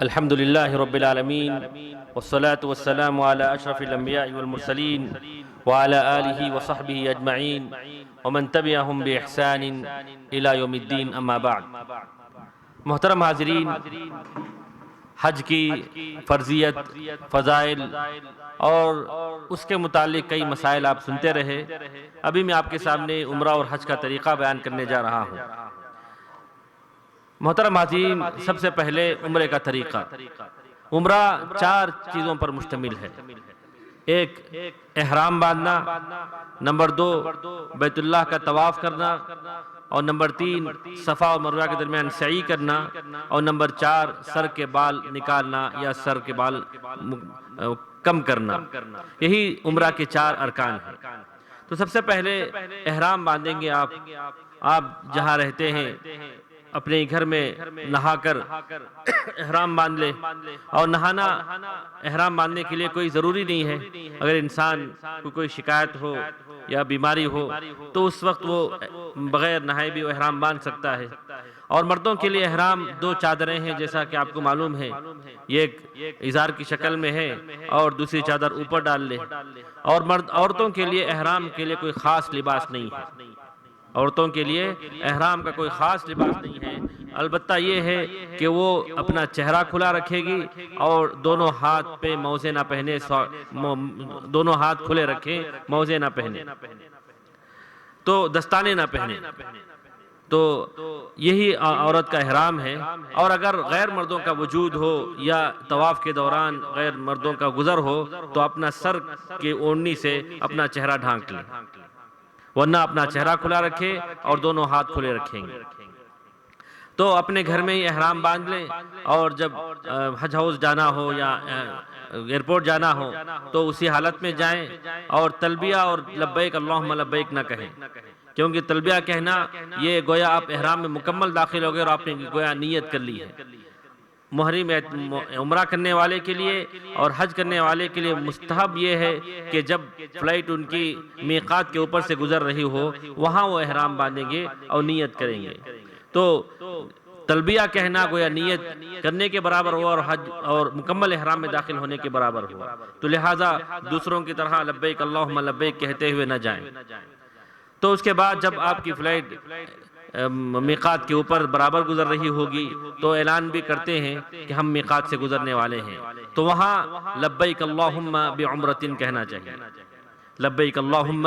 الحمد لله رب العالمين والصلاة والسلام على أشرف الأنبياء والمرسلين وعلى آله وصحبه أجمعين ومن تبعهم بإحسان إلى يوم الدين أما بعد. محترم حاضرین، حج کی فرضیت، فضائل اور اس کے متعلق کئی مسائل آپ سنتے رہے. ابھی میں آپ کے سامنے عمرہ اور حج کا طریقہ بیان کرنے جا رہا ہوں. محترم حاضرین، سب سے پہلے عمرے کا طریقہ. عمرہ 4 چیزوں پر مشتمل ہے. ایک، احرام باندھنا. نمبر 2، بیت اللہ کا طواف کرنا. اور نمبر 3، صفا اور مروہ کے درمیان سعی کرنا. اور نمبر 4، سر کے بال نکالنا یا سر کے بال کم کرنا. یہی عمرہ کے 4 ارکان ہیں. تو سب سے پہلے احرام باندھیں گے. آپ جہاں رہتے ہیں اپنے گھر میں نہا کر احرام باندھ لے. اور نہانا احرام باندھنے کے لیے کوئی ضروری نہیں ہے. اگر انسان کو کوئی شکایت ہو یا بیماری ہو تو اس وقت وہ بغیر نہائے بھی وہ احرام باندھ سکتا ہے. اور مردوں کے لیے احرام 2 چادریں ہیں، جیسا کہ آپ کو معلوم ہے. ایک ازار کی شکل میں ہے اور دوسری چادر اوپر ڈال لے. اور عورتوں کے لیے احرام کے لیے کوئی خاص لباس نہیں ہے. عورتوں کے لیے احرام کا کوئی خاص لباس نہیں ہے. البتہ یہ ہے کہ وہ اپنا چہرہ کھلا رکھے گی اور دونوں ہاتھ پہ موزے نہ پہنے، دونوں ہاتھ کھلے رکھیں، موزے نہ پہنے، تو دستانے نہ پہنے. تو یہی عورت کا احرام ہے. اور اگر غیر مردوں کا وجود ہو یا طواف کے دوران غیر مردوں کا گزر ہو تو اپنا سر کی اوڑھنی سے اپنا چہرہ ڈھانک لیں، ورنہ اپنا چہرہ کھلا رکھے اور دونوں ہاتھ کھلے رکھیں گے. تو اپنے گھر میں ہی احرام باندھ لیں. اور جب حج ہاؤس جانا ہو یا ایئرپورٹ جانا ہو تو اسی حالت میں جائیں اور تلبیہ اور لبیک اللہم لبیک نہ کہیں، کیونکہ تلبیہ کہنا یہ گویا آپ احرام میں مکمل داخل ہو گئے اور آپ نے گویا نیت کر لی ہے. محرم عمرہ کرنے والے کے لیے اور حج کرنے والے کے لیے مستحب یہ ہے کہ جب فلائٹ ان کی میقات کے اوپر سے گزر رہی ہو وہاں وہ احرام باندھیں گے اور نیت کریں گے. تو تلبیہ کہنا گویا نیت کرنے کے برابر ہوا اور حج اور مکمل احرام میں داخل ہونے کے برابر ہوا. تو لہٰذا دوسروں کی طرح لبیک اللہم لبیک کہتے ہوئے نہ جائیں. تو اس کے بعد جب آپ کی فلائٹ میقات کے اوپر برابر گزر رہی ہوگی تو اعلان بھی کرتے ہیں کہ ہم میقات سے گزرنے والے ہیں. تو وہاں لبیک اللہم بعمرۃ کہنا چاہیے، لبیک اللہم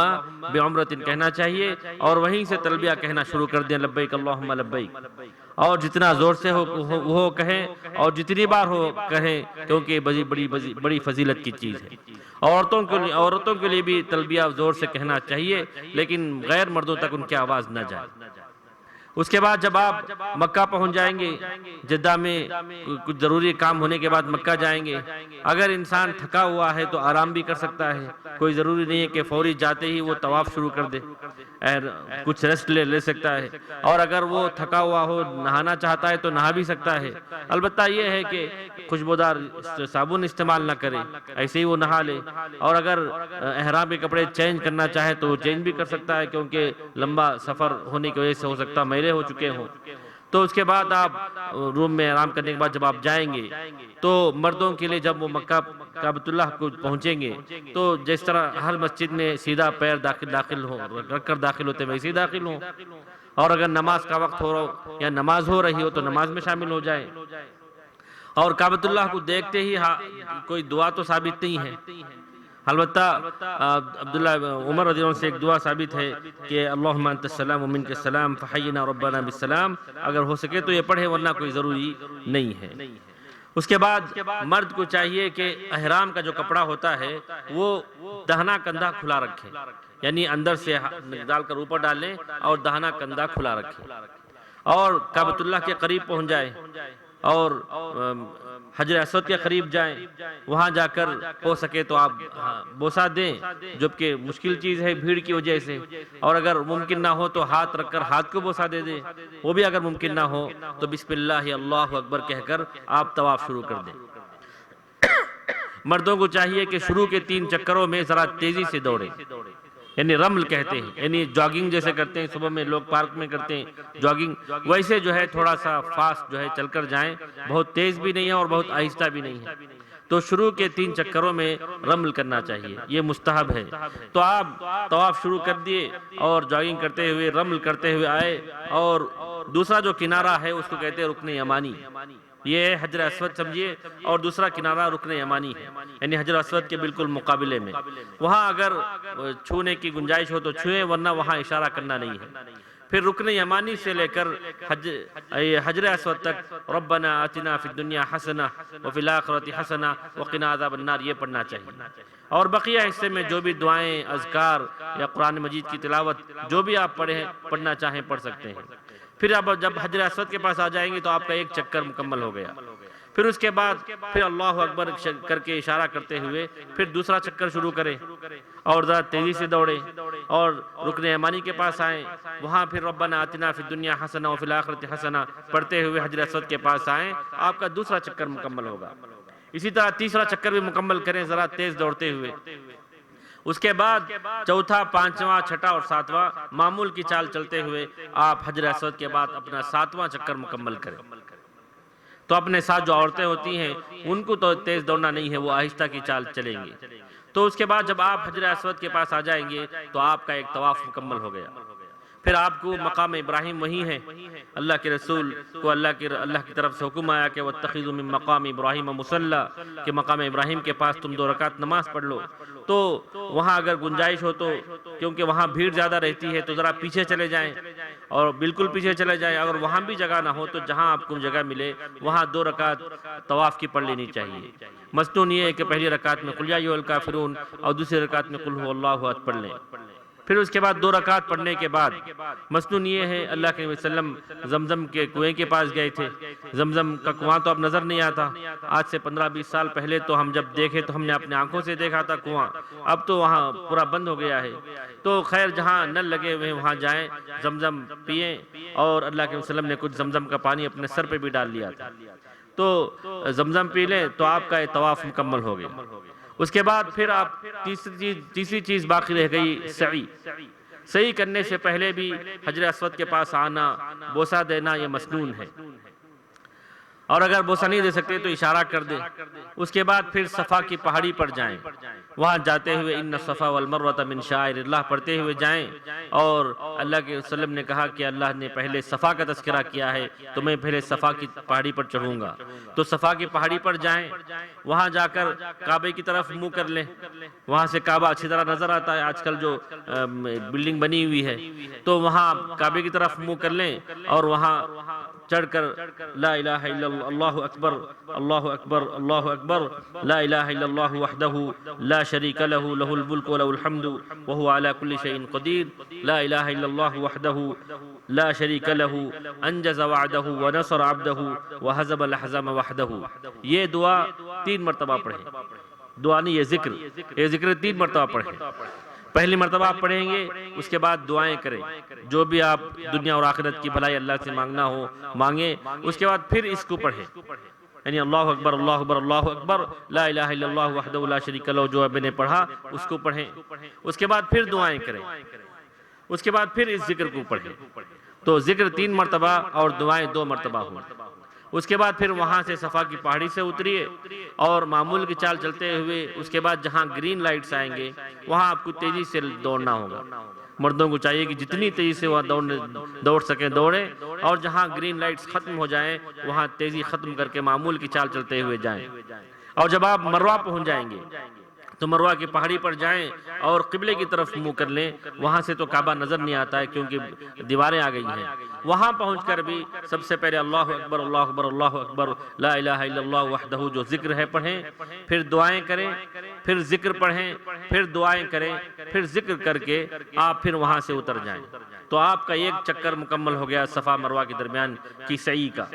بعمرۃ کہنا چاہیے. اور وہیں سے تلبیہ کہنا شروع کر دیں، لبیک اللہم لبیک. اور جتنا زور سے ہو وہ کہیں اور جتنی بار ہو کہیں، کیونکہ بڑی فضیلت کی چیز ہے. عورتوں کے لیے بھی تلبیہ زور سے کہنا چاہیے، لیکن غیر مردوں تک ان کی آواز نہ جائے. اس کے بعد جب آپ مکہ پہنچ جائیں گے، جدہ میں کچھ ضروری کام ہونے کے بعد مکہ جائیں گے. اگر انسان تھکا ہوا ہے تو آرام بھی کر سکتا ہے. کوئی ضروری نہیں ہے کہ فوری جاتے ہی وہ طواف شروع کر دے، کچھ ریسٹ لے سکتا ہے. اور اگر وہ تھکا ہوا ہو، نہانا چاہتا ہے تو نہا بھی سکتا ہے. البتہ یہ ہے کہ خوشبودار صابن استعمال نہ کرے، ایسے ہی وہ نہا لے. اور اگر احرام کے کپڑے چینج کرنا چاہے تو وہ چینج بھی کر سکتا ہے، کیونکہ لمبا سفر ہونے کی وجہ سے ہو سکتا ہے میلے ہو چکے ہوں. تو اس کے بعد آپ روم میں آرام کرنے کے بعد جب آپ جائیں گے تو مردوں کے لیے جب وہ مکہ کعبۃ اللہ کو پہنچیں گے تو جس طرح ہر مسجد میں سیدھا پیر داخل ہو رکھ کر داخل ہوتے ہیں ویسے ہی داخل ہوں. اور اگر نماز کا وقت ہو یا نماز ہو رہی ہو تو نماز میں شامل ہو جائیں. اور کعبۃ اللہ کو دیکھتے ہی کوئی دعا تو ثابت نہیں ہے. البتہ عبداللہ عمر رضی اللہ عنہ سے ایک دعا ثابت ہے کہ اللہم انت السلام ومنک السلام فحینا ربنا بالسلام. اگر ہو سکے تو یہ پڑھے، ورنہ کوئی ضروری نہیں ہے. اس کے بعد مرد کو چاہیے کہ احرام کا جو کپڑا ہوتا ہے وہ دہنا کندھا کھلا رکھے، یعنی اندر سے ڈال کر اوپر ڈالیں اور دہنا کندھا کھلا رکھے. اور کعبۃ اللہ کے قریب پہنچ جائیں اور حجر اسود کے قریب جائیں. وہاں جا کر ہو سکے تو آپ بوسہ دیں، جبکہ مشکل چیز ہے بھیڑ کی وجہ سے. اور اگر ممکن نہ ہو تو ہاتھ رکھ کر ہاتھ کو بوسہ دے دیں. وہ بھی اگر ممکن نہ ہو تو بسم اللہ اللہ اکبر کہہ کر آپ طواف شروع کر دیں. مردوں کو چاہیے کہ شروع کے 3 چکروں میں ذرا تیزی سے دوڑیں. یعنی رمل کہتے ہیں، یعنی جاگنگ جیسے کرتے ہیں صبح میں لوگ پارک میں کرتے ہیں جاگنگ، ویسے جو ہے تھوڑا سا فاسٹ جو ہے چل کر جائیں، بہت تیز بھی نہیں ہے اور بہت آہستہ بھی نہیں ہے۔ تو شروع کے 3 چکروں میں رمل کرنا چاہیے، یہ مستحب ہے۔ تو آپ طواف شروع کر دیے اور جاگنگ کرتے ہوئے رمل کرتے ہوئے آئے، اور دوسرا جو کنارہ ہے اس کو کہتے ہیں رکن یمانی، یہ ہے حجر اسود سمجھیے، اور دوسرا کنارہ رکن یمانی ہے، یعنی حجر اسود کے بالکل مقابلے میں۔ وہاں اگر چھونے کی گنجائش ہو تو چھوئیں، ورنہ وہاں اشارہ کرنا نہیں ہے۔ پھر رکن یمانی سے لے کر حجر اسود تک ربنا آتنا فی الدنیا حسنہ وفی الآخرۃ حسنہ وقنا عذاب النار یہ پڑھنا چاہیے، اور بقیہ حصے میں جو بھی دعائیں، اذکار یا قرآن مجید کی تلاوت جو بھی آپ پڑھنا چاہیں پڑھ سکتے ہیں۔ پھر اب جب حجر اسود کے پاس آ جائیں گے تو آپ کا 1 چکر مکمل ہو گیا۔ پھر اس کے بعد پھر اللہ اکبر کر کے اشارہ کرتے ہوئے پھر دوسرا چکر شروع کریں، اور ذرا تیزی سے دوڑیں اور رکن یمانی کے پاس آئیں، وہاں پھر ربنا آتنا فی الدنیا حسنہ وفی الآخرۃ حسنہ پڑھتے ہوئے حجر اسود کے پاس آئیں، آپ کا دوسرا چکر مکمل ہوگا۔ اسی طرح تیسرا چکر بھی مکمل کریں ذرا تیز دوڑتے ہوئے۔ اس کے بعد چوتھا، پانچواں، چھٹا اور ساتواں معمول کی چال چلتے ہوئے آپ حجر اسود کے بعد اپنا 7واں چکر مکمل کریں۔ تو اپنے ساتھ جو عورتیں ہوتی ہیں ان کو تو تیز دوڑنا نہیں ہے، وہ آہستہ کی چال چلیں گے۔ تو اس کے بعد جب آپ حجر اسود کے پاس آ جائیں گے تو آپ کا 1 طواف مکمل ہو گیا۔ پھر آپ کو مقام ابراہیم وہی ہے، اللہ کے رسول کو اللہ کی طرف سے حکم آیا کہ وَاتَّخِذُوا مِن مَقَامِ إِبْرَاهِيمَ مُصَلًّى، کہ مقام ابراہیم کے پاس تم 2 رکعت نماز پڑھ لو۔ تو وہاں اگر گنجائش ہو تو، کیونکہ وہاں بھیڑ زیادہ رہتی ہے، تو ذرا پیچھے چلے جائیں اور بالکل پیچھے چلے جائیں۔ اگر وہاں بھی جگہ نہ ہو تو جہاں آپ کو جگہ ملے وہاں 2 رکعت طواف کی پڑھ لینی چاہیے۔ مستون یہ ہے کہ پہلی رکعت میں قل یا ایھا الکافرون اور دوسری رکعت میں قل ھو اللہ احد پڑھ لیں۔ پھر اس کے بعد 2 رکعت پڑھنے کے بعد مستون یہ ہے، اللہ کے نبی صلی اللہ علیہ وسلم زمزم کے کنویں کے پاس گئے تھے۔ زمزم کا کنواں تو اب نظر نہیں آتا، آج سے 15-20 سال پہلے تو ہم جب دیکھے تو ہم نے اپنے آنکھوں سے دیکھا تھا کنواں، اب تو وہاں پورا بند ہو گیا ہے۔ تو خیر جہاں نل لگے ہوئے وہاں جائیں، زمزم پئیں، اور اللہ کے نبی صلی اللہ علیہ وسلم نے کچھ زمزم کا پانی اپنے سر پہ بھی ڈال لیا تھا۔ تو زمزم پی لیں تو آپ کا یہ طواف مکمل ہو گیا۔ اس کے بعد پھر آپ تیسری چیز باقی رہ گئی سعی۔ سعی کرنے سے پہلے بھی حجر اسود کے پاس آنا، بوسہ دینا یہ مسنون ہے، اور اگر بوسہ نہیں دے سکتے تو اشارہ کر دیں۔ اس کے بعد پھر صفا کی پہاڑی پر جائیں، وہاں جاتے ہوئے ان الصفا والمروۃ من شعائر اللہ پڑھتے ہوئے جائیں، اور اللہ کے وسلم نے کہا کہ اللہ نے پہلے صفا کا تذکرہ کیا ہے تو میں پہلے صفا کی پہاڑی پر چڑھوں گا۔ تو صفا کی پہاڑی پر جائیں، وہاں جا کر کعبے کی طرف منہ کر لیں، وہاں سے کعبہ اچھی طرح نظر آتا ہے، آج کل جو بلڈنگ بنی ہوئی ہے تو وہاں کعبے کی طرف منہ کر لیں، اور وہاں چڑھ کر لا الہ الا اللہ اکبر اللہ اکبر اللہ اکبر لا الہ الا اللہ وحدہ لا شریک لہ لہ الملک ولہ الحمد وہو علی کل شیء قدیر لا الہ الا اللہ وحدہ لا شریک لہ انجز وعدہ ونصر عبدہ وہزم الاحزاب وحدہ۔ یہ دعا 3 مرتبہ پڑھیں، دعا نہیں یہ ذکر 3 مرتبہ پڑھیں۔ پہلی مرتبہ آپ پڑھیں گے، اس کے بعد دعائیں کریں، جو بھی آپ دنیا اور آخرت کی بھلائی اللہ سے مانگنا ہو مانگیں۔ اس کے بعد پھر اس کو پڑھیں، یعنی اللہ اکبر اللہ اکبر اللہ اکبر لا الہ الا اللہ وحدہ لا شریک لہ جو میں نے پڑھا اس کو پڑھیں۔ اس کے بعد پھر دعائیں کریں، اس کے بعد پھر اس ذکر کو پڑھیں۔ تو ذکر 3 مرتبہ اور دعائیں 2 مرتبہ ہوں۔ اس کے بعد پھر وہاں سے صفا کی پہاڑی سے اتریے اور معمول کی چال چلتے ہوئے اس کے بعد جہاں گرین لائٹس آئیں گے وہاں آپ کو تیزی سے دوڑنا ہوگا۔ مردوں کو چاہیے کہ جتنی تیزی سے وہاں دوڑ سکیں دوڑیں، اور جہاں گرین لائٹس ختم ہو جائیں وہاں تیزی ختم کر کے معمول کی چال چلتے ہوئے جائیں۔ اور جب آپ مروہ پہنچ جائیں گے تو مروہ کی پہاڑی پر جائیں اور قبلے کی طرف منہ کر لیں، وہاں سے تو کعبہ نظر نہیں آتا ہے کیونکہ دیواریں آ گئی ہیں۔ وہاں پہنچ کر بھی سب سے پہلے اللہ اکبر اللہ اکبر اللہ اکبر لا الہ الا اللہ وحدہ جو ذکر ہے پڑھیں، پھر دعائیں کریں، پھر ذکر پڑھیں، پھر دعائیں کریں، پھر ذکر کر کے آپ پھر وہاں سے اتر جائیں۔ تو آپ کا ایک چکر مکمل ہو گیا صفا مروہ کے درمیان کی سعی کا۔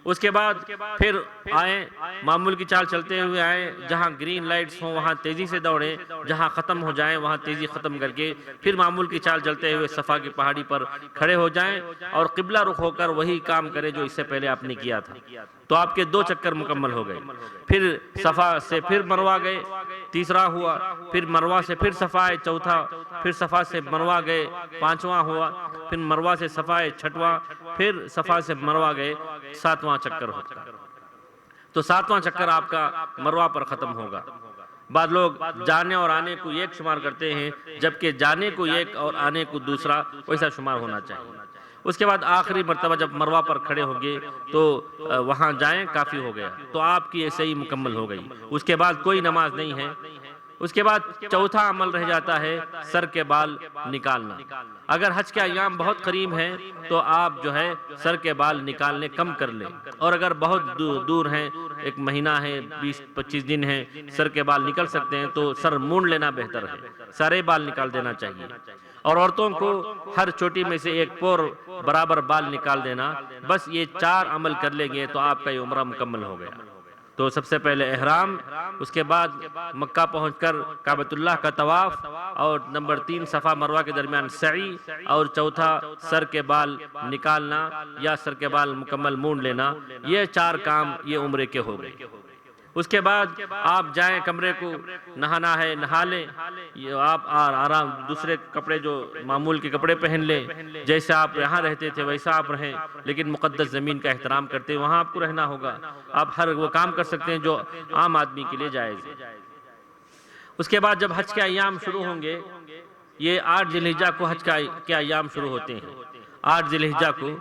اس کے بعد پھر آئیں، معمول کی چال چلتے ہوئے آئیں، جہاں گرین لائٹس ہوں وہاں تیزی سے دوڑیں، جہاں ختم ہو جائیں وہاں تیزی ختم کر کے پھر معمول کی چال چلتے ہوئے صفا کی پہاڑی پر کھڑے ہو جائیں اور قبلہ رخ ہو کر وہی کام کریں جو اس سے پہلے آپ نے کیا تھا۔ تو آپ کے 2 چکر مکمل ہو گئے۔ پھر صفا سے پھر مروہ گئے، تیسرا ہوا، پھر مروہ سے پھر صفا آئے، چوتھا، پھر صفا سے مروہ گئے، 5واں ہوا، پھر مروہ سے صفا آئے، 6واں، پھر صفا سے مروہ گئے، 7واں چکر ہوتا ہے۔ تو 7واں چکر آپ کا مروہ پر ختم ہوگا۔ بعض لوگ جانے اور آنے کو ایک شمار کرتے ہیں، جبکہ جانے کو ایک اور آنے کو دوسرا ویسا شمار ہونا چاہیے۔ اس کے بعد آخری مرتبہ جب مروہ پر کھڑے ہوں گے تو وہاں جائیں، کافی ہو گیا، تو آپ کی یہ صحیح مکمل ہو گئی۔ اس کے بعد کوئی نماز نہیں ہے۔ اس کے بعد چوتھا عمل رہ جاتا ہے سر کے بال نکالنا۔ اگر حج کے ایام بہت قریب ہیں تو آپ جو ہے سر کے بال نکالنے کم کر لیں، اور اگر بہت دور ہیں، 1 مہینہ ہے، 20-25 دن ہیں، سر کے بال نکل سکتے ہیں تو سر مونڈ لینا بہتر ہے، سارے بال نکال دینا چاہیے۔ اور عورتوں کو ہر چوٹی میں سے 1 پور برابر بال نکال دینا۔ بس یہ 4 عمل کر لیں گے تو آپ کا یہ عمرہ مکمل ہو گیا۔ تو سب سے پہلے احرام، اس کے بعد مکہ پہنچ کر کعبۃ اللہ کا طواف، اور نمبر 3 صفا مروہ کے درمیان سعی، اور چوتھا سر کے بال نکالنا یا سر کے بال مکمل مونڈ لینا۔ یہ 4 کام یہ عمرے کے ہو گئے۔ اس کے بعد آپ جائیں کمرے کو، نہانا ہے نہا لیں، آپ آرام دوسرے کپڑے جو معمول کے کپڑے پہن لیں، جیسے آپ یہاں رہتے تھے ویسا آپ رہیں، لیکن مقدس زمین کا احترام کرتے ہیں وہاں آپ کو رہنا ہوگا۔ آپ ہر وہ کام کر سکتے ہیں جو عام آدمی کے لیے جائز ہے۔ اس کے بعد جب حج کے ایام شروع ہوں گے، یہ 8 ذی الحجہ کو حج کے ایام شروع ہوتے ہیں۔ 8 ذی الحجہ کو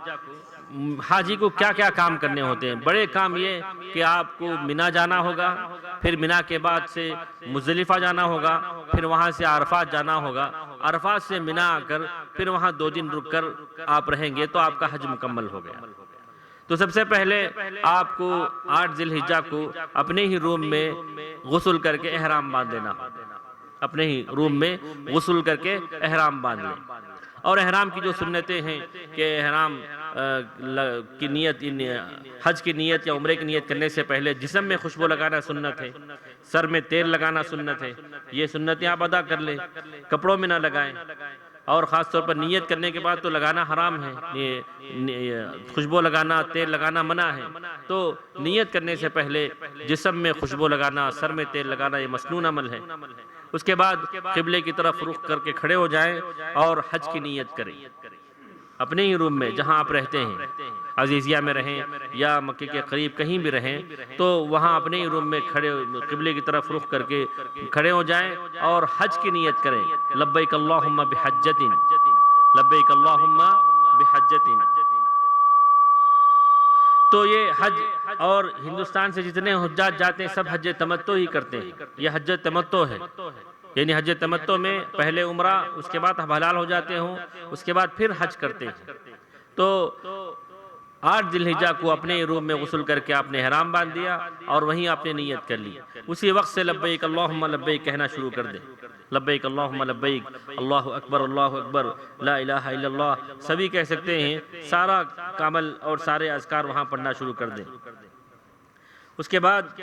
حاجی کو کیا کیا کام کرنے ہوتے ہیں؟ بڑے کام یہ کہ آپ کو مینا جانا ہوگا، پھر مینا کے بعد سے مزدلفہ جانا ہوگا، پھر وہاں سے عرفات جانا ہوگا، عرفات سے مینا آ کر پھر وہاں 2 دن رک کر آپ رہیں گے تو آپ کا حج مکمل ہو گیا۔ تو سب سے پہلے آپ کو 8 ذی الحجہ کو اپنے ہی روم میں غسل کر کے احرام باندھ لینا ہوگا۔ اپنے ہی روم میں غسل کر کے احرام باندھ لیں۔ اور احرام کی جو سنتیں ہیں کہ احرام کی نیت، حج کی نیت یا عمرے کی نیت کرنے سے پہلے جسم میں خوشبو لگانا سنت ہے، سر میں تیل لگانا سنت ہے، یہ سنتیں آپ ادا کر لیں، کپڑوں میں نہ لگائیں، اور خاص طور پر نیت کرنے کے بعد تو لگانا حرام ہے، خوشبو لگانا، تیل لگانا منع ہے۔ تو نیت کرنے سے پہلے جسم میں خوشبو لگانا، سر میں تیل لگانا یہ مسنون عمل ہے۔ اس کے بعد قبلے کی طرف رخ کر کے کھڑے ہو جائیں اور حج کی نیت کریں اپنے ہی روم میں، جہاں آپ رہتے ہیں، عزیزیہ میں رہیں یا مکے کے قریب کہیں بھی رہیں، تو وہاں اپنے ہی روم میں کھڑے قبلے کی طرف رخ کر کے کھڑے ہو جائیں اور حج کی نیت کریں، لبیک اللہم بحجۃ، لبیک اللہم بحجۃ۔ تو یہ حج، اور ہندوستان سے جتنے حجاج جاتے ہیں سب حج تمتع ہی کرتے ہیں، یہ حج تمتع ہے، یعنی حج تمتع میں پہلے عمرہ، اس کے بعد حلال ہو جاتے ہوں، اس کے بعد پھر حج کرتے ہیں۔ تو 8 ذی الحجہ کو اپنے روم میں غسل کر کے آپ نے احرام باندھ دیا اور وہیں آپ نے نیت کر لی، اسی وقت سے لبیک اللہم لبیک کہنا شروع کر دیں، لبیک اللہم لبیک، اللہ اکبر، لا الہ الا اللہ سبھی کہہ سکتے ہیں، سارا کامل اور سارے اذکار وہاں پڑھنا شروع کر دیں۔ اس کے بعد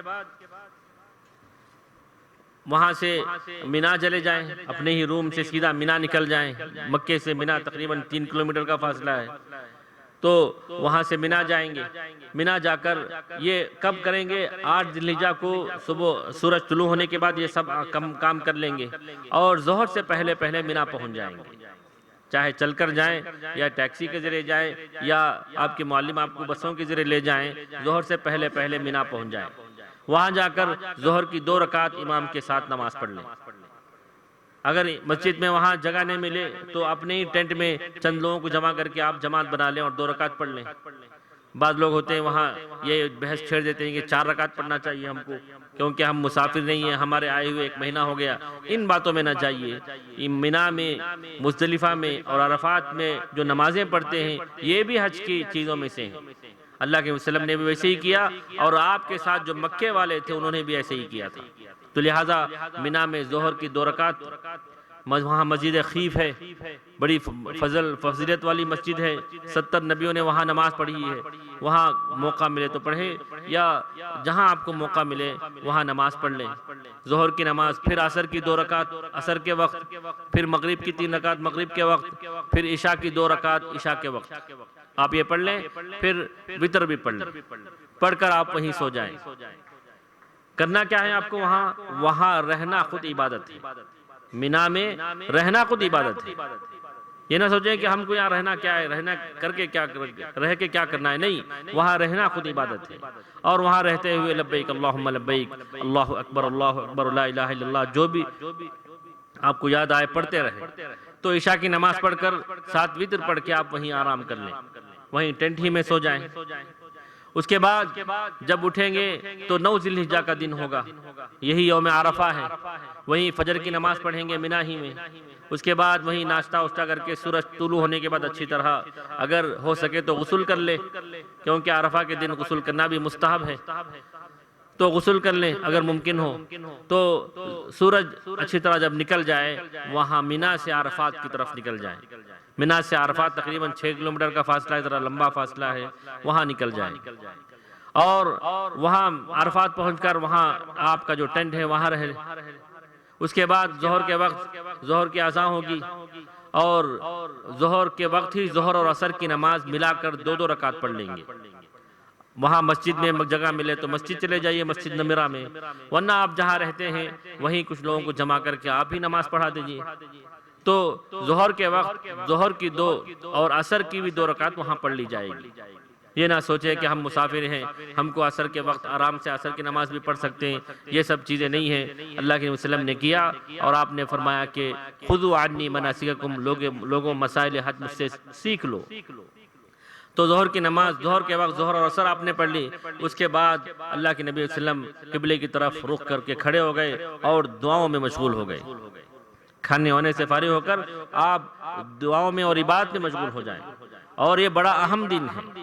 وہاں سے مینا چلے جائیں، اپنے ہی روم سے سیدھا مینا نکل جائیں، مکے سے مینا تقریباً 3 کلومیٹر کا فاصلہ ہے، تو وہاں سے مینا جائیں گے۔ مینا جا کر یہ کب کریں گے؟ 8 ذی الحجہ کو صبح سورج طلوع ہونے کے بعد یہ سب کام کر لیں گے، اور ظہر سے پہلے مینا پہنچ جائیں گے، چاہے چل کر جائیں یا ٹیکسی کے ذریعے جائیں یا آپ کے معلم آپ کو بسوں کے ذریعے لے جائیں، ظہر سے پہلے مینا پہنچ جائیں، وہاں جا کر ظہر کی 2 رکعت امام کے ساتھ نماز پڑھ لیں۔ اگر مسجد میں وہاں جگہ نہیں ملے تو اپنے ہی ٹینٹ میں چند لوگوں کو جمع کر کے آپ جماعت بنا لیں اور 2 رکعت پڑھ لیں۔ بعض لوگ ہوتے ہیں وہاں یہ بحث چھیڑ دیتے ہیں کہ 4 رکعت پڑھنا چاہیے ہم کو، کیونکہ ہم مسافر نہیں ہیں، ہمارے آئے ہوئے 1 مہینہ ہو گیا۔ ان باتوں میں نہ جائیے، مینا میں، مزدلفہ میں اور عرفات میں جو نمازیں پڑھتے ہیں یہ بھی حج کی چیزوں میں سے ہیں۔ اللہ کے وسلم نے بھی ویسے ہی کیا، اور آپ کے ساتھ جو مکے والے تھے انہوں نے بھی ایسے ہی کیا تھا۔ تو لہٰذا مینا میں ظہر کی 2 رکعت وہاں مسجد خیف ہے، بڑی فضیلت والی مسجد ہے، 70 نبیوں نے وہاں نماز پڑھی ہے، وہاں موقع ملے تو پڑھیں، یا جہاں آپ کو موقع ملے وہاں نماز پڑھ لیں۔ ظہر کی نماز، پھر عصر کی 2 رکعت عصر کے وقت، پھر مغرب کی 3 رکعت مغرب کے وقت، پھر عشاء کی 2 رکعت عشاء کے وقت، آپ یہ پڑھ لیں، پھر وتر بھی پڑھ لیں، پڑھ کر آپ وہیں سو جائیں۔ کرنا کیا ہے آپ کو؟ وہاں رہنا خود عبادت ہے، مینا میں رہنا خود عبادت ہے۔ یہ نہ سوچیں کہ ہم کو یہاں رہنا کیا ہے، رہنا کر کے کیا رہ کے کیا کرنا ہے، نہیں، وہاں رہنا خود عبادت ہے۔ اور وہاں رہتے ہوئے لبیک اللہم لبیک، اللہ اکبر لا الہ الا اللہ، جو بھی آپ کو یاد آئے پڑھتے رہے۔ تو عشاء کی نماز پڑھ کر 7 وتر پڑھ کے آپ وہیں آرام کر لیں، وہیں ٹینٹ ہی میں سو جائیں۔ اس کے بعد جب اٹھیں گے تو 9 ذی الحجہ کا دن ہوگا، یہی یوم عرفہ ہے، وہیں فجر کی نماز پڑھیں گے مینا ہی میں۔ اس کے بعد وہیں ناشتہ واشتہ کر کے سورج طلوع ہونے کے بعد اچھی طرح اگر ہو سکے تو غسل کر لے، کیونکہ عرفہ کے دن غسل کرنا بھی مستحب ہے، تو غسل کر لیں اگر ممکن ہو تو۔ سورج اچھی طرح جب نکل جائے وہاں مینا سے عرفات کی طرف نکل جائیں۔ مینا سے عرفات تقریباً 6 کلومیٹر کا فاصلہ ہے، ذرا لمبا فاصلہ ہے، وہاں نکل جائیں، اور وہاں عرفات پہنچ کر وہاں آپ کا جو ٹینٹ ہے وہاں رہے۔ اس کے بعد ظہر کے وقت ظہر کی اذان ہوگی، اور ظہر کے وقت ہی ظہر اور عصر کی نماز ملا کر 2 رکعت پڑھ لیں گے۔ وہاں مسجد میں جگہ ملے تو مسجد چلے جائیے، مسجد نمرہ میں، ورنہ آپ جہاں رہتے ہیں وہیں کچھ لوگوں کو جمع کر کے آپ ہی نماز پڑھا دیجیے۔ تو ظہر کے وقت ظہر کی 2 اور عصر کی بھی 2 رکعت وہاں پڑھ لی جائے گی۔ یہ نہ سوچیں کہ ہم مسافر ہیں، ہم کو عصر کے وقت آرام سے عصر کی نماز بھی پڑھ سکتے ہیں، یہ سب چیزیں نہیں ہیں۔ اللہ کے وسلم نے کیا، اور آپ نے فرمایا کہ خذوا عنی مناسککم، لوگوں مسائل حج مجھ سے سیکھ لو۔ تو ظہر کی نماز ظہر کے وقت ظہر اور عصر آپ نے پڑھ لی۔ اس کے بعد اللہ کے نبی صلی اللہ علیہ وسلم قبلے کی طرف رخ کر کے کھڑے ہو گئے اور دعاؤں میں مشغول ہو گئے۔ کھانے ہونے سے فارغ ہو کر آپ دعاؤں میں اور عبادت میں مشغول ہو جائیں، اور یہ بڑا اہم دن ہے،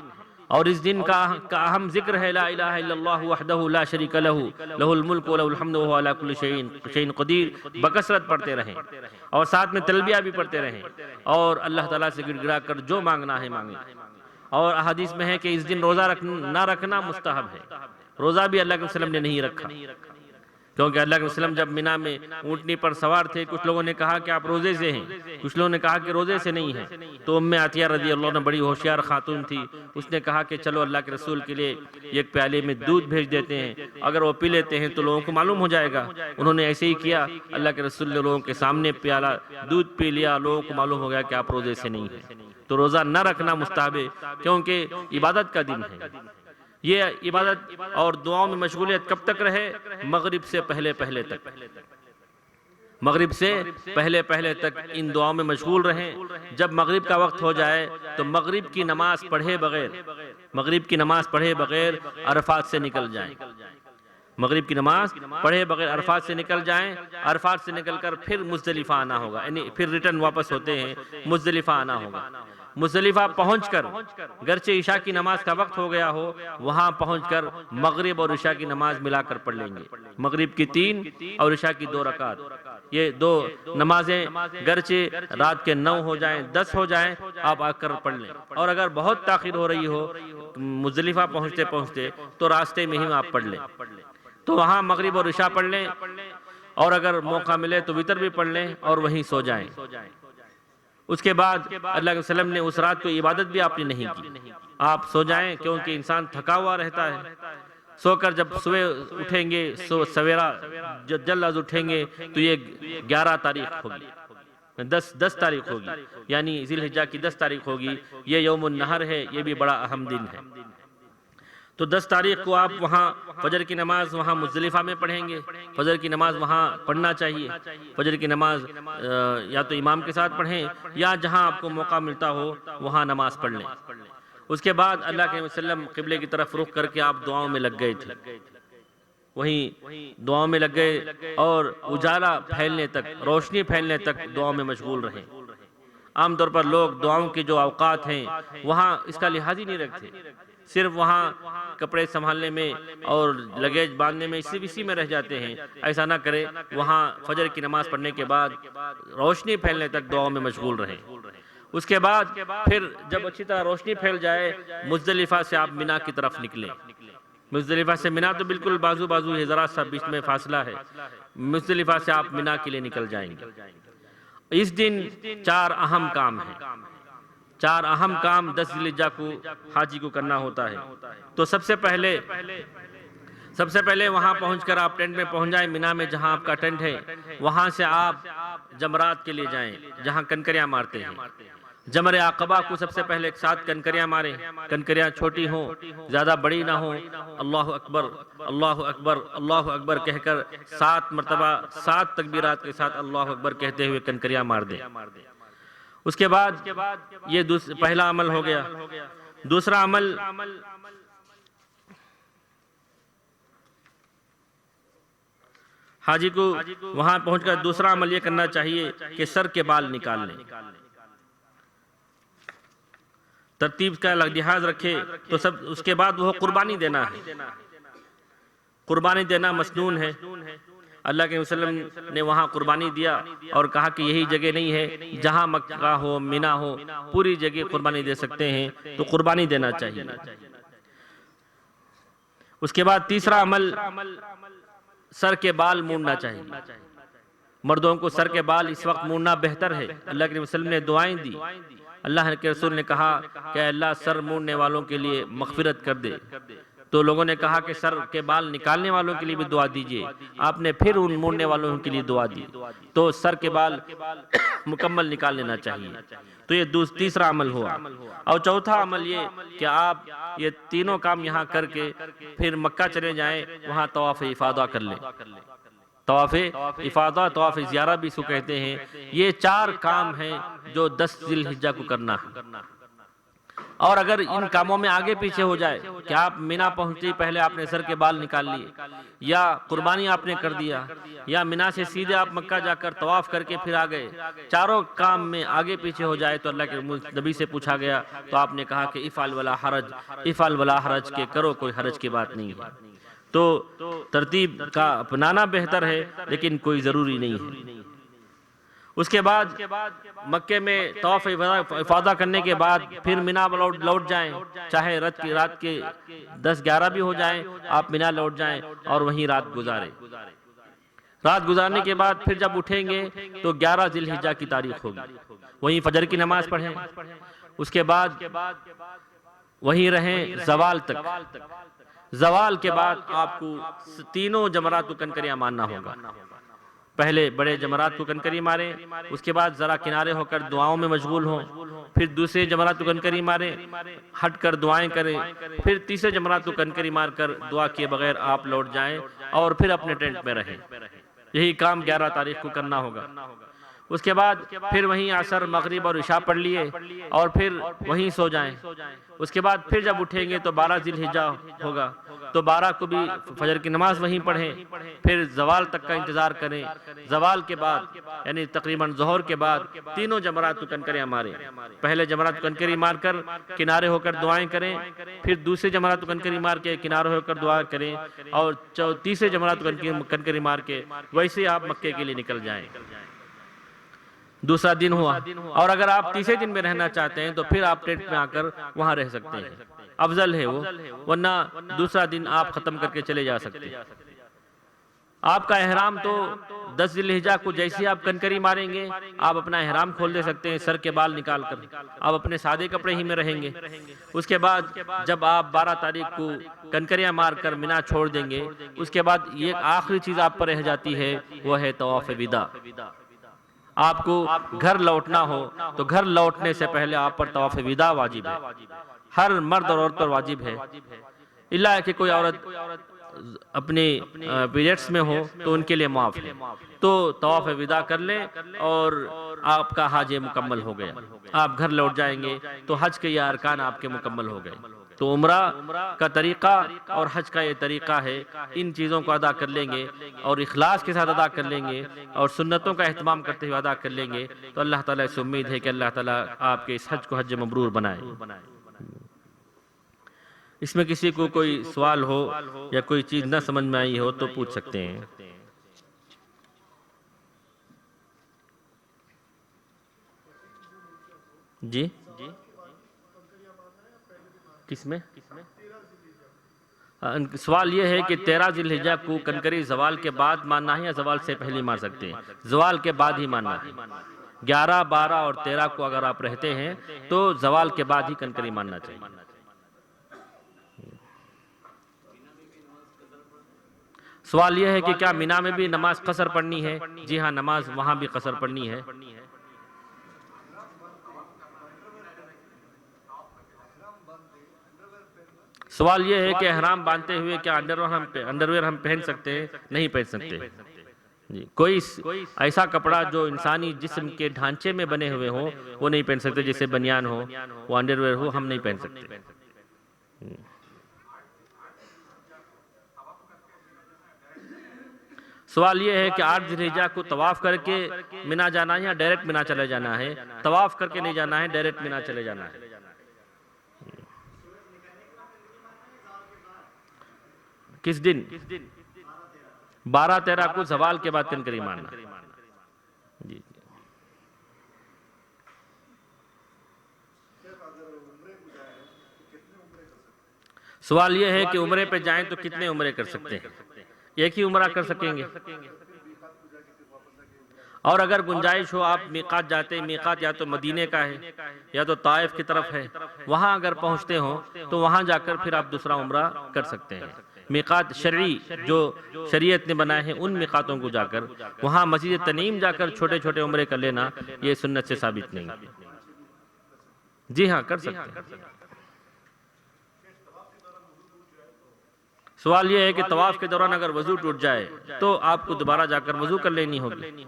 اور اس دن کا اہم ذکر ہے لا الہ الا اللہ وحدہ لا شریک لہ لہ الملک ولہ الحمد وہو علی کل شیء قدیر بکثرت پڑھتے رہیں، اور ساتھ میں تلبیہ بھی پڑھتے رہیں، اور اللہ تعالیٰ سے گڑ گڑا کر جو مانگنا ہے مانگیں۔ اور احادیث میں ہے کہ اس دن روزہ نہ رکھنا مستحب ہے، روزہ بھی اللہ کے وسلم نے نہیں رکھا، کیونکہ اللہ کے وسلم جب مینا میں اونٹنی پر سوار تھے، کچھ لوگوں نے کہا کہ آپ روزے سے ہیں، کچھ لوگوں نے کہا کہ روزے سے نہیں ہیں، تو ام عطیہ رضی اللہ عنہ بڑی ہوشیار خاتون تھی، اس نے کہا کہ چلو اللہ کے رسول کے لیے ایک پیالے میں دودھ بھیج دیتے ہیں، اگر وہ پی لیتے ہیں تو لوگوں کو معلوم ہو جائے گا۔ انہوں نے ایسے ہی کیا، اللہ کے رسول نے لوگوں کے سامنے پیالہ دودھ پی لیا، لوگوں کو معلوم ہو گیا کہ آپ روزے سے نہیں ہیں۔ تو روزہ نہ رکھنا مستحب ہے، کیونکہ عبادت کا دن ہے۔ یہ عبادت اور دعاؤں میں مشغولیت کب تک رہے؟ مغرب سے پہلے تک، مغرب سے پہلے تک ان دعاؤں میں مشغول رہیں۔ جب مغرب کا وقت ہو جائے تو مغرب کی نماز پڑھے بغیر عرفات سے نکل جائیں، مغرب کی نماز پڑھے بغیر عرفات سے نکل جائیں۔ عرفات سے نکل کر پھر مزدلفہ آنا ہوگا، یعنی پھر ریٹرن واپس ہوتے ہیں، مزدلفہ آنا ہوگا۔ مزدلفہ پہنچ کر گرچہ عشاء کی نماز کا وقت ہو گیا ہو، وہاں پہنچ کر مغرب اور عشاء کی نماز ملا کر پڑھ لیں گے، مغرب کی 3 اور عشاء کی 2 رکعت۔ یہ 2 نمازیں گرچہ رات کے 9 ہو جائیں 10 ہو جائیں، آپ آ کر پڑھ لیں، اور اگر بہت تاخیر ہو رہی ہو مزدلفہ پہنچتے تو راستے میں ہی آپ پڑھ لیں، تو وہاں مغرب اور عشاء پڑھ لیں، اور اگر موقع ملے تو وتر بھی پڑھ لیں اور وہیں سو جائیں۔ اس کے بعد اللہ کے وسلم نے اس رات کو عبادت بھی آپ نے نہیں کی، آپ سو جائیں، کیونکہ انسان تھکا ہوا رہتا ہے۔ سو کر جب صبح اٹھیں گے، سویرا جلد از اٹھیں گے تو یہ 11 تاریخ ہوگی، 10 تاریخ ہوگی، یعنی ذی الحجہ کی 10 تاریخ ہوگی، یہ یوم النحر ہے، یہ بھی بڑا اہم دن ہے۔ تو 10 تاریخ کو آپ وہاں فجر کی نماز وہاں مزدلفہ میں پڑھیں گے، فجر کی نماز وہاں پڑھنا چاہیے، فجر کی نماز یا تو امام کے ساتھ پڑھیں، یا جہاں آپ کو موقع ملتا ہو وہاں نماز پڑھ لیں۔ اس کے بعد اللہ کے وسلم قبلے کی طرف رخ کر کے آپ دعاؤں میں لگ گئے تھے، وہیں دعاؤں میں لگ گئے، اور اجالا پھیلنے تک، روشنی پھیلنے تک دعاؤں میں مشغول رہیں۔ عام طور پر لوگ دعاؤں کے جو اوقات ہیں وہاں اس کا لحاظ ہی نہیں رکھتے، صرف وہاں کپڑے سنبھالنے میں اور لگیج باندھنے میں اسی میں رہ جاتے ہیں. ایسا نہ کرے, وہاں فجر کی نماز پڑھنے کے بعد روشنی پھیلنے تک دعاؤں میں مشغول رہیں. اس کے بعد پھر جب اچھی طرح روشنی پھیل جائے, مزدلفہ سے آپ مینا کی طرف نکلیں. مزدلفہ سے مینا تو بالکل بازو ہے, ذرا سا بیچ میں فاصلہ ہے. مزدلفہ سے آپ مینا کے لیے نکل جائیں گے. اس دن 4 اہم کام ہیں. 4 اہم کام 10 ذی الحجہ کو حاجی کو کرنا ہوتا ہے. تو سب سے پہلے وہاں پہنچ کر آپ ٹینٹ میں پہنچ جائیں. مینا میں جہاں آپ کا ٹینٹ ہے وہاں سے آپ جمرات کے لیے جائیں, جہاں کنکریاں مارتے ہیں. جمر عقبہ کو سب سے پہلے ایک ساتھ کنکریاں ماریں. کنکریاں چھوٹی ہوں, زیادہ بڑی نہ ہوں. اللہ اکبر اللہ اکبر اللہ اکبر کہہ کر 7 مرتبہ 7 تکبیرات کے ساتھ اللہ اکبر کہتے ہوئے کنکریاں مار دیں. اس کے بعد یہ پہلا عمل ہو گیا. دوسرا عمل, حاجی کو وہاں پہنچ کر دوسرا عمل یہ کرنا چاہیے کہ سر کے بال نکال لیں. ترتیب کا لحاظ رکھے تو اس کے بعد وہ قربانی دینا ہے. قربانی دینا مسنون ہے. اللہ کے وسلم نے وہاں قربانی دیا اور کہا کہ یہی جگہ نہیں ہے جہاں مکہ ہو مینا ہو, پوری جگہ قربانی دے سکتے ہیں, تو قربانی دینا چاہیے. اس کے بعد تیسرا عمل, سر کے بال مونڈنا چاہیے. مردوں کو سر کے بال اس وقت مونڈنا بہتر ہے. اللہ کے وسلم نے دعائیں دی. اللہ کے رسول نے کہا کہ اللہ سر مونڈنے والوں کے لیے مغفرت کر دے. تو لوگوں نے کہا کہ سر کے بال نکالنے والوں کے لیے بھی دعا دیجئے. آپ نے پھر ان مونڈنے والوں کے لیے دعا دی. تو سر کے بال مکمل نکال لینا چاہیے. تو یہ تیسرا عمل ہوا. اور چوتھا عمل یہ کہ آپ یہ تینوں کام یہاں کر کے پھر مکہ چلے جائیں, وہاں طواف افاضہ کر لیں. طواف افاضہ, طواف زیارہ بھی اس کو کہتے ہیں. یہ 4 کام ہیں جو 10 ذی الحجہ کو کرنا ہے. اور اگر ان کاموں میں آگے پیچھے ہو جائے کہ آپ مینا پہنچتے ہی پہلے آپ نے سر کے بال نکال لیے, یا قربانی آپ نے کر دیا, یا مینا سے سیدھے آپ مکہ جا کر طواف کر کے پھر آ گئے, چاروں کام میں آگے پیچھے ہو جائے تو اللہ کے نبی سے پوچھا گیا تو آپ نے کہا کہ افعل ولا حرج, افعل ولا حرج, کہ کرو کوئی حرج کی بات نہیں ہے. تو ترتیب کا اپنانا بہتر ہے لیکن کوئی ضروری نہیں ہے. اس کے بعد مکے میں طواف افاضہ کرنے کے بعد پھر مینا لوٹ جائیں, چاہے رات کے 10-11 بھی ہو جائیں, آپ مینا لوٹ جائیں اور وہیں رات گزاریں. رات گزارنے کے بعد پھر جب اٹھیں گے تو 11 ذی الحجہ کی تاریخ ہوگی. وہیں فجر کی نماز پڑھیں. اس کے بعد وہیں رہیں زوال تک. زوال کے بعد آپ کو تینوں جمرات کو کنکریاں مارنا ہوگا. پہلے بڑے جمرات کو کنکری ماریں, اس کے بعد ذرا کنارے ہو کر دعاؤں میں مشغول ہوں, پھر دوسرے جمرات کو کنکری ماریں, ہٹ کر دعائیں کریں, پھر تیسرے جمرات کو کنکری مار کر دعا کیے بغیر آپ لوٹ جائیں اور پھر اپنے ٹینٹ میں رہیں. یہی کام 11 تاریخ کو کرنا ہوگا. اس کے بعد پھر وہیں عصر, مغرب اور عشاء پڑھ لیے اور پھر وہیں سو جائیں. اس کے بعد پھر جب اٹھیں گے تو 12 ذی الحجہ ہوگا, تو 12 کو بھی فجر کی نماز وہیں پڑھیں. پھر زوال تک کا انتظار کریں. زوال کے بعد یعنی تقریباً ظہر کے بعد تینوں جمرات کو کنکریاں ماریں. پہلے جمرات کو کنکری مار کر کنارے ہو کر دعائیں کریں, پھر دوسرے جمرات کو کنکری مار کے کنارے ہو کر دعا کریں, اور تیسرے جمرات کو کنکری مار کے ویسے آپ مکے کے لیے نکل جائیں. دوسرا دن ہوا. اور اگر آپ تیسرے دن میں رہنا چاہتے ہیں تو پھر آپ ٹینٹ میں آ کر وہاں رہ سکتے ہیں, افضل ہے وہ, ورنہ دوسرا دن آپ ختم کر کے چلے جا سکتے ہیں. آپ کا احرام تو 10 ذی الحجہ کو جیسے آپ کنکری ماریں گے آپ اپنا احرام کھول دے سکتے ہیں سر کے بال نکال کر, آپ اپنے سادے کپڑے ہی میں رہیں گے. اس کے بعد جب آپ 12 تاریخ کو کنکریاں مار کر مینا چھوڑ دیں گے, اس کے بعد یہ آخری چیز آپ پر رہ جاتی ہے, وہ ہے طواف وداع. آپ کو گھر لوٹنا ہو تو گھر لوٹنے سے پہلے آپ پر طواف وداع واجب ہے. ہر مرد اور عورت پر واجب ہے, الا کہ کوئی عورت اپنے پیریڈز میں ہو تو ان کے لیے معاف ہے. تو طواف وداع کر لیں اور آپ کا حج مکمل ہو گیا, آپ گھر لوٹ جائیں گے تو حج کے یہ ارکان آپ کے مکمل ہو گئے. تو عمرہ کا طریقہ اور حج کا یہ طریقہ ہے, ان چیزوں کو ادا کر لیں گے اور اخلاص کے ساتھ ادا کر لیں گے اور سنتوں کا اہتمام کرتے ہوئے ادا کر لیں گے, تو اللہ تعالیٰ سے امید ہے کہ اللہ تعالیٰ آپ کے اس حج کو حج مبرور بنائے. اس میں کسی کو کوئی سوال ہو یا کوئی چیز نہ سمجھ میں آئی ہو تو پوچھ سکتے ہیں. جی کس میں؟ سوال یہ ہے کہ 13 ذی الحجہ کو کنکری زوال کے بعد ماننا ہے یا زوال سے پہلے مان سکتے ہیں؟ زوال کے بعد ہی ماننا ہے. 11 12 اور 13 کو اگر آپ رہتے ہیں تو زوال کے بعد ہی کنکری ماننا چاہیے. سوال یہ ہے کہ کیا مینا میں بھی نماز قصر پڑھنی ہے؟ جی ہاں، نماز وہاں بھی قصر پڑھنی ہے. سوال یہ ہے کہ احرام باندھتے ہوئے کیا انڈرویئر ہم پہن سکتے ہیں؟ نہیں پہن سکتے. جی، کوئی ایسا کپڑا جو انسانی جسم کے ڈھانچے میں بنے ہوئے ہوں وہ نہیں پہن سکتے، جیسے بنیان ہو، وہ انڈرویئر ہو، ہم نہیں پہن سکتے. سوال یہ ہے کہ 8 ذی الحجہ کو طواف کر کے مینا جانا ہے یا ڈائریکٹ مینا چلے جانا ہے؟ طواف کر کے نہیں جانا ہے، ڈائریکٹ مینا چلے جانا ہے. کس دن؟ 12 13 کو زوال کے بعد کنکری ماننا. جی. سوال یہ ہے کہ عمرے پہ جائیں تو کتنے عمرے کر سکتے ہیں؟ ایک ہی عمرہ کر سکیں گے. اور اگر گنجائش ہو آپ میقات جاتے ہیں، میقات یا تو مدینے کا ہے یا تو طائف کی طرف ہے، وہاں اگر پہنچتے ہوں تو وہاں جا کر پھر آپ دوسرا عمرہ کر سکتے ہیں. میقات شرعی جو شریعت نے بنائے ہیں ان میقاتوں کو جا کر، وہاں مسجد تنعیم جا کر چھوٹے چھوٹے عمرے کر لینا یہ سنت سے ثابت نہیں. جی ہاں، کر سکتے ہیں. سوال یہ ہے کہ طواف کے دوران اگر وضو ٹوٹ جائے تو آپ کو دوبارہ جا کر وضو کر لینی ہوگی.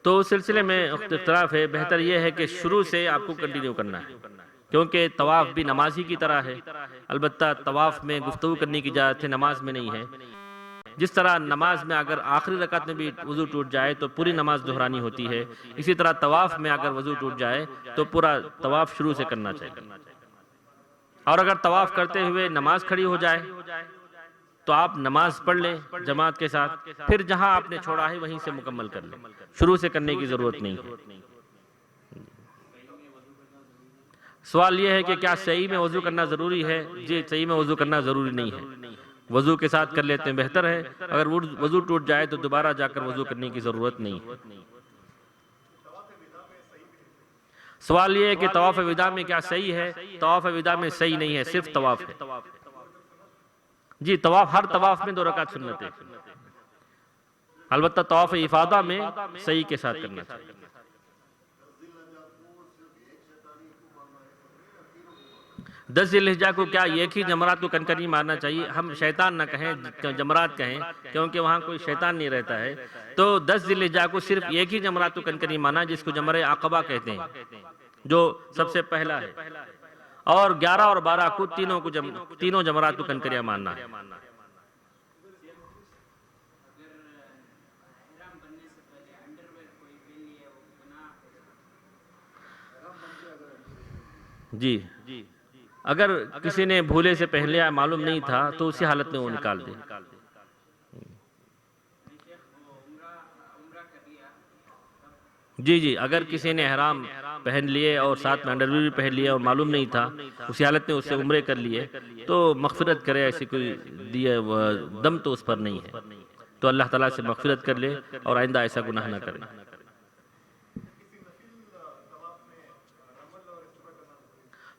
تو اس سلسلے میں اختلاف ہے. بہتر یہ ہے کہ شروع سے آپ کو کنٹینیو کرنا ہے، کیونکہ طواف بھی نمازی کی طرح ہے. البتہ طواف میں گفتگو کرنے کی اجازت ہے، نماز میں نہیں ہے. جس طرح نماز میں اگر آخری رکعت میں بھی وضو ٹوٹ جائے تو پوری نماز دہرانی ہوتی ہے، اسی طرح طواف میں اگر وضو ٹوٹ جائے تو پورا طواف شروع سے کرنا چاہیے. اور اگر طواف کرتے ہوئے نماز کھڑی ہو جائے تو آپ نماز پڑھ لیں جماعت کے ساتھ، پھر جہاں آپ نے چھوڑا ہے وہیں سے مکمل کر لیں. شروع سے کرنے کی ضرورت نہیں ہے. سوال یہ ہے کہ کیا صحیح میں وضو کرنا ضروری ہے؟ جی، صحیح میں وضو کرنا ضروری نہیں ہے. وضو کے ساتھ کر لیتے ہیں بہتر ہے. اگر وضو ٹوٹ جائے تو دوبارہ جا کر وضو کرنے کی ضرورت نہیں ہے. سوال یہ ہے کہ طواف وداع میں کیا صحیح ہے؟ طواف وداع میں صحیح نہیں ہے، صرف طواف ہے. جی، طواف ہر طواف میں 2 رکعت سنت ہے. البتہ طواف افاضہ میں صحیح کے ساتھ کرنا چاہیے. دس ذی الحجہ کو کیا ایک ہی جمرات کو کنکری مارنا چاہیے؟ ہم شیطان نہ کہیں، جمرات کہیں، کیونکہ وہاں کوئی شیطان نہیں رہتا ہے. تو 10 ذی الحجہ کو صرف ایک ہی جمرات کو کنکری مارنا، جس کو جمرہ عقبہ کہتے ہیں، جو سب سے پہلا ہے. اور 11 اور 12 کو تینوں جمرات کو کنکریاں مارنا ہے. جی، اگر کسی نے بھولے سے پہن لیا معلوم نہیں تھا تو اسی حالت میں وہ نکال دے. جی، اگر کسی نے احرام پہن لیے اور ساتھ میں انڈرویئر بھی پہن لیا اور معلوم نہیں تھا، اسی حالت میں اس سے عمرے کر لیے تو مغفرت کرے. ایسی کوئی دم تو اس پر نہیں ہے، تو اللہ تعالیٰ سے مغفرت کر لے اور آئندہ ایسا گناہ نہ کرے.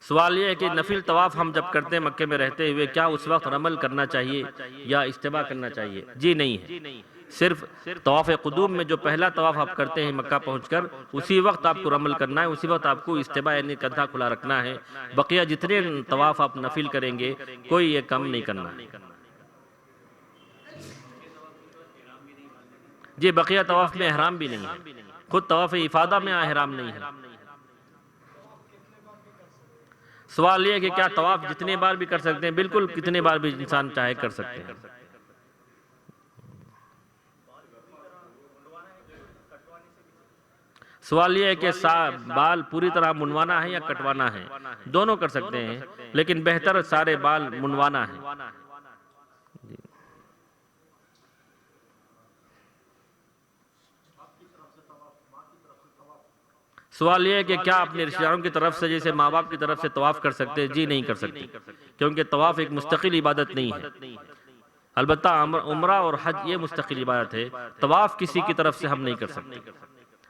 سوال یہ ہے کہ نفل طواف ہم جب کرتے ہیں مکے میں رہتے ہوئے، کیا اس وقت رمل کرنا چاہیے یا اجتباء کرنا چاہیے؟ جی نہیں ہے. صرف طواف قدوم میں جو پہلا طواف آپ کرتے ہیں مکہ پہنچ کر، اسی وقت آپ کو رمل کرنا ہے، اسی وقت آپ کو اجتباء یعنی کندھا کھلا رکھنا ہے. بقیہ جتنے طواف آپ نفل کریں گے کوئی یہ کم نہیں کرنا ہے. جی، بقیہ طواف میں احرام بھی نہیں ہے، خود طواف افاضہ میں احرام نہیں ہے. سوال یہ ہے کہ کیا طواف جتنے بار بھی کر سکتے ہیں؟ بالکل، کتنے بار بھی انسان چاہے کر سکتے ہیں. سوال یہ ہے کہ بال پوری طرح منوانا ہے یا کٹوانا ہے؟ دونوں کر سکتے ہیں، لیکن بہتر سارے بال منوانا ہے۔ سوال یہ ہے کہ کیا اپنے رشتہ داروں کی طرف سے جیسے ماں باپ کی طرف سے طواف کر سکتے؟ جی نہیں کر سکتے، کیونکہ طواف ایک مستقل عبادت نہیں ہے۔ البتہ عمرہ اور حج یہ مستقل عبادت ہے، طواف کسی کی طرف سے ہم نہیں کر سکتے،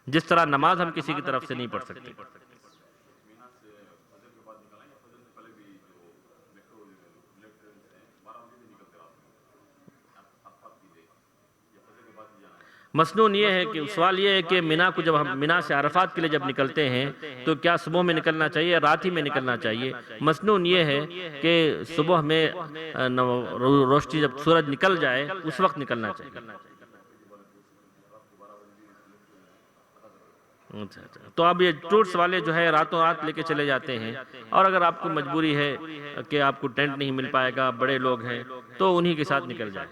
جس طرح نماز ہم کسی کی طرف سے نہیں پڑھ سکتے۔ مسنون یہ ہے کہ سوال یہ ہے کہ مینا کو جب ہم مینا سے عرفات کے لیے جب نکلتے ہیں تو کیا صبح میں نکلنا چاہیے یا رات ہی میں نکلنا چاہیے؟ مسنون یہ ہے کہ صبح میں روشنی جب سورج نکل جائے اس وقت نکلنا چاہیے۔ تو اب یہ ٹورس والے جو ہے راتوں رات لے کے چلے جاتے ہیں، اور اگر آپ کو مجبوری ہے کہ آپ کو ٹینٹ نہیں مل پائے گا، بڑے لوگ ہیں، تو انہی کے ساتھ نکل جائیں۔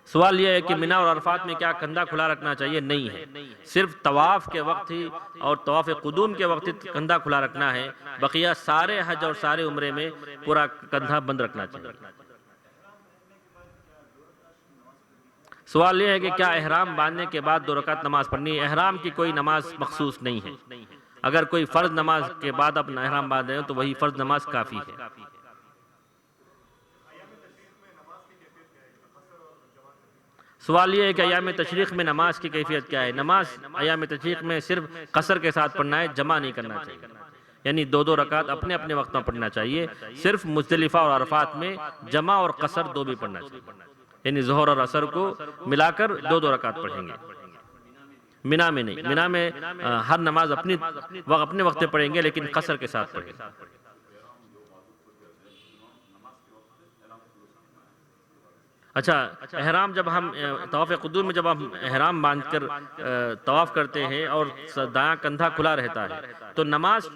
سوال یہ ہے کہ مینا اور عرفات میں کیا کندھا کھلا رکھنا چاہیے؟ نہیں ہے، صرف طواف کے وقت ہی اور طواف قدوم کے وقت ہی کندھا کھلا رکھنا ہے، بقیہ سارے حج اور سارے عمرے میں پورا کندھا بند رکھنا چاہیے۔ سوال یہ ہے کہ کیا احرام باندھنے کے بعد 2 رکعت نماز پڑھنی ہے؟ احرام کی کوئی نماز مخصوص نہیں ہے، اگر کوئی فرض نماز کے بعد اپنا احرام باندھ رہے ہو تو وہی فرض نماز کافی ہے۔ سوال یہ ہے کہ ایام تشریق میں نماز کی کیفیت کیا ہے؟ نماز ایام تشریق میں صرف قصر کے ساتھ پڑھنا ہے، جمع نہیں کرنا چاہیے، یعنی 2 رکعت اپنے اپنے وقت میں پڑھنا چاہیے۔ صرف مزدلفہ اور عرفات میں جمع اور قصر 2 بھی پڑھنا چاہیے، یعنی ظہر اور عصر کو ملا کر 2 رکعت پڑھیں گے۔ مینا میں نہیں، مینا میں ہر نماز اپنے وقت میں پڑھیں گے، لیکن قصر کے ساتھ پڑھیں گے۔ اچھا، احرام جب ہم طواف قدوم میں جب ہم احرام باندھ کر طواف کرتے ہیں اور دایاں کندھا کھلا رہتا ہے تو نماز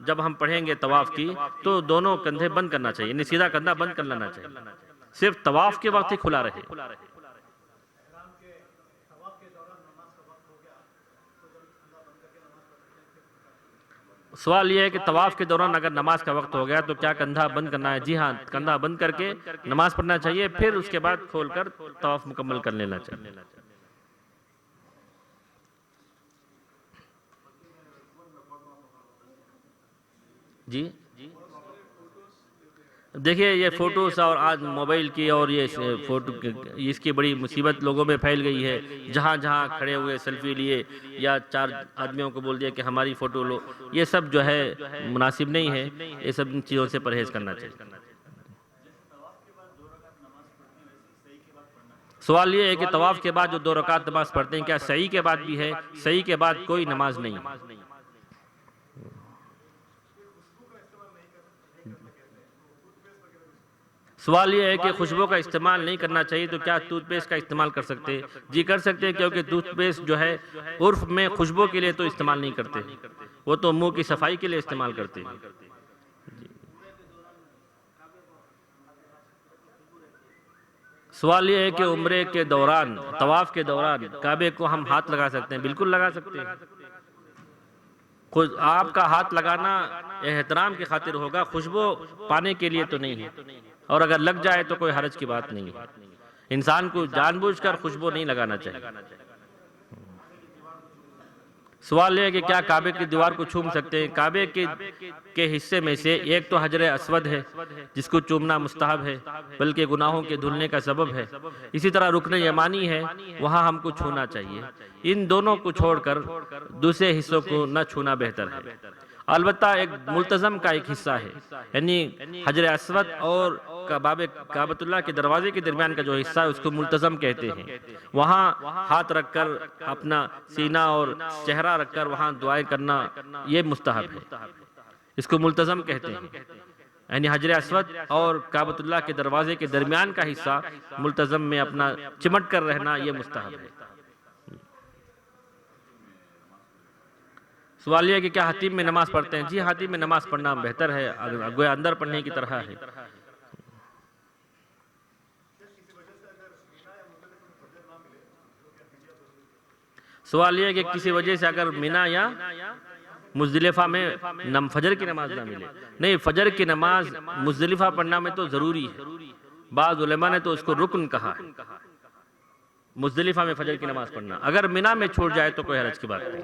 جب ہم پڑھیں گے طواف کی تو دونوں کندھے بند کرنا چاہیے، یعنی سیدھا کندھا بند کر لینا چاہیے، صرف طواف کے وقت ہی کھلا رہے۔ سوال یہ ہے کہ طواف کے دوران اگر نماز کا وقت ہو گیا تو کیا کندھا بند کرنا ہے؟ جی ہاں، کندھا بند کر کے نماز پڑھنا چاہیے، پھر اس کے بعد کھول کر طواف مکمل کر لینا چاہیے۔ جی دیکھیے، یہ فوٹوز اور آج موبائل کی اور یہ فوٹو اس کی بڑی مصیبت لوگوں میں پھیل گئی ہے، جہاں جہاں کھڑے ہوئے سیلفی لیے یا 4 آدمیوں کو بول دیا کہ ہماری فوٹو لو، یہ سب جو ہے مناسب نہیں ہے، یہ سب ان چیزوں سے پرہیز کرنا چاہیے۔ سوال یہ ہے کہ طواف کے بعد جو 2 رکعت نماز پڑھتے ہیں کیا سعی کے بعد بھی ہے؟ سعی کے بعد کوئی نماز نہیں ہے۔ سوال یہ ہے کہ خوشبو کا استعمال نہیں کرنا چاہیے تو کیا ٹوتھ پیسٹ کا استعمال کر سکتے ہیں؟ جی کر سکتے ہیں، کیونکہ ٹوتھ پیسٹ جو ہے عرف میں خوشبو کے لیے تو استعمال نہیں کرتے، وہ تو منہ کی صفائی کے لیے استعمال کرتے ہیں۔ سوال یہ ہے کہ عمرے کے دوران، طواف کے دوران کعبے کو ہم ہاتھ لگا سکتے ہیں؟ بالکل لگا سکتے ہیں۔ آپ کا ہاتھ لگانا احترام کی خاطر ہوگا، خوشبو پانے کے لیے تو نہیں ہے، اور اگر لگ جائے تو کوئی حرج کی بات نہیں ہے۔ انسان کو جان بوجھ کر خوشبو نہیں لگانا چاہیے۔ سوال یہ ہے کہ کیا کعبے کی دیوار کو چوم سکتے ہیں؟ کعبے کے حصے میں سے ایک تو حجر اسود ہے جس کو چومنا مستحب ہے، بلکہ گناہوں کے دھلنے کا سبب ہے، اسی طرح رکن یمانی ہے، وہاں ہم کو چھونا چاہیے، ان دونوں کو چھوڑ کر دوسرے حصوں کو نہ چھونا بہتر ہے۔ البتہ ایک ملتزم کا ایک حصہ ہے، یعنی حجر اسود اور کعبۃ اللہ کے دروازے کے درمیان کا جو حصہ ہے اس کو ملتزم کہتے ہیں، وہاں ہاتھ رکھ کر اپنا سینہ اور چہرہ رکھ کر وہاں دعائیں کرنا یہ مستحب ہے، اس کو ملتزم کہتے ہیں، یعنی حجر اسود اور کعبۃ اللہ کے دروازے کے درمیان کا حصہ ملتزم میں اپنا چمٹ کر رہنا یہ مستحب ہے۔ سوال یہ ہے کہ کیا حتیم میں نماز پڑھتے ہیں؟ جی حتیم میں نماز پڑھنا بہتر ہے، گویا اندر پڑھنے کی طرح ہے۔ سوال یہ ہے کہ کسی وجہ سے اگر مینا یا مزدلفہ میں فجر کی نماز نہ ملے، نہیں، فجر کی نماز مزدلفہ پڑھنا میں تو ضروری ہے، بعض علماء نے تو اس کو رکن کہا ہے، مزدلفہ میں فجر کی نماز پڑھنا، اگر مینا میں چھوٹ جائے تو کوئی حرج کی بات نہیں۔